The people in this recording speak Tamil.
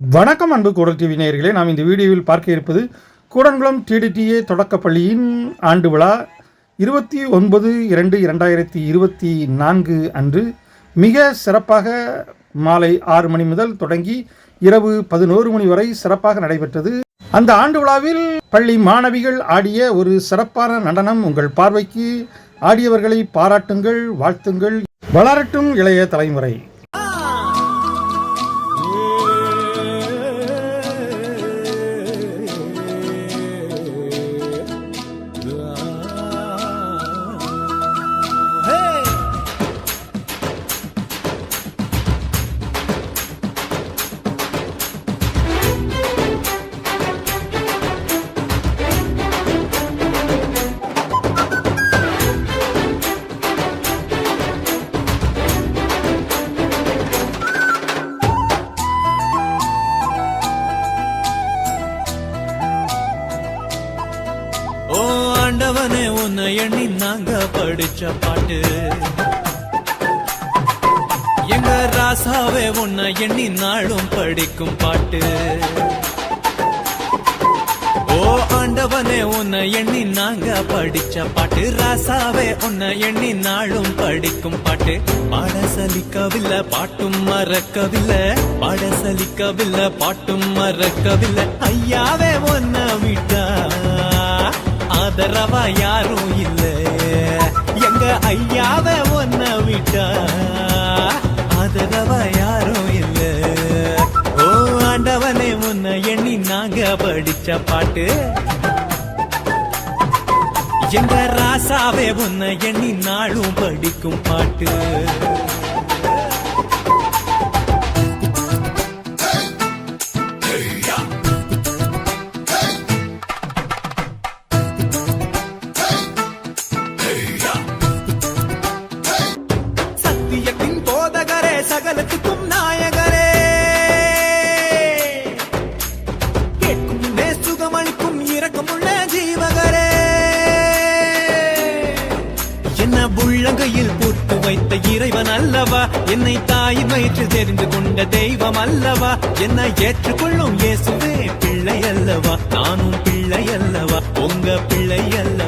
வணக்கம் அன்பு கூடல் டிவி நேயர்களே, நாம் இந்த வீடியோவில் பார்க்க இருப்பது கூடன்குளம் டிடிடிஏ தொடக்கப்பள்ளியின் ஆண்டு விழா 29/2/2024 அன்று மிக சிறப்பாக மாலை 6 மணி முதல் தொடங்கி இரவு 11 மணி வரை சிறப்பாக நடைபெற்றது. அந்த ஆண்டு விழாவில் பள்ளி மாணவிகள் ஆடிய ஒரு சிறப்பான நடனம் உங்கள் பார்வைக்கு. ஆடியவர்களை பாராட்டுங்கள், வாழ்த்துங்கள். வளரட்டும் இளைய தலைமுறை. ஓ ஆண்டவனே, உன்னை எண்ணி நாங்க படிச்ச பாட்டு. எங்க ராசாவே, உன்னை எண்ணி நாளும் படிக்கும் பாட்டு. ஓ ஆண்டவனே, உன்னை எண்ணி நாங்க படிச்ச பாட்டு. ராசாவே, உன்னை எண்ணி நாளும் படிக்கும் பாட்டு. பாட சலிக்கவில்லை, பாட்டும் மறக்கவில்லை. பாட சலிக்கவில்லை, பாட்டும் மறக்கவில்லை. ஐயாவே, உன்னை விட்டா ஆதரவா யாரும் இல்ல. எங்க ஐயாவை ஒன்ன விட்டா ஆதரவா யாரும் இல்ல. ஓ ஆண்டவனே, உன்னை எண்ணி நாங்க படிச்ச பாட்டு. எங்க ராசாவே, உன்னை எண்ணி நாளும் படிக்கும் பாட்டு. சத்தியத்தின் போதகரே, சகலத்துக்கும் நாயகரே, கேட்கும் முன்னே சுகமளிக்கும் இரக்கமுள்ள ஜீவகரே. என்ன உள்ளங்கையில் போட்டு வைத்த இறைவன் அல்லவா, என்னை தாயின் வயிற்றில் தெரிந்து கொண்ட தெய்வம் அல்லவா. என்னை ஏற்றுக்கொள்ளும் இயேசுவே பிள்ளை அல்லவா, நானும் பிள்ளை அல்லவா, உங்க பிள்ளை அல்லவா.